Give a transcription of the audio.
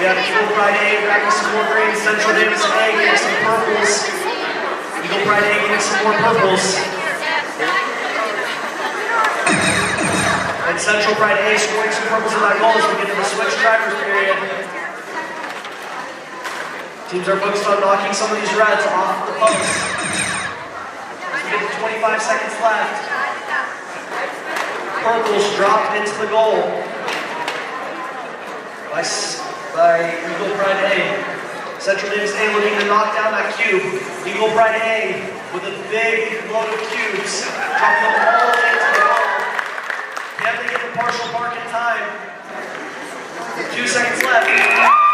have Eagle Pride A grabbing some more greens, Central Davis A getting some purples. Eagle Pride A getting some more purples. And Central Pride A scoring some purples in that goal as we get to the switch drivers period. Teams are focused on knocking some of these reds off the post. As we get to 25 seconds left. Purples dropped into the goal by Eagle Pride A. Central Davis A looking to knock down that cube. Eagle Pride A with a big load of cubes, dropping them all the way into the goal. Can they get the partial mark in time? 2 seconds left.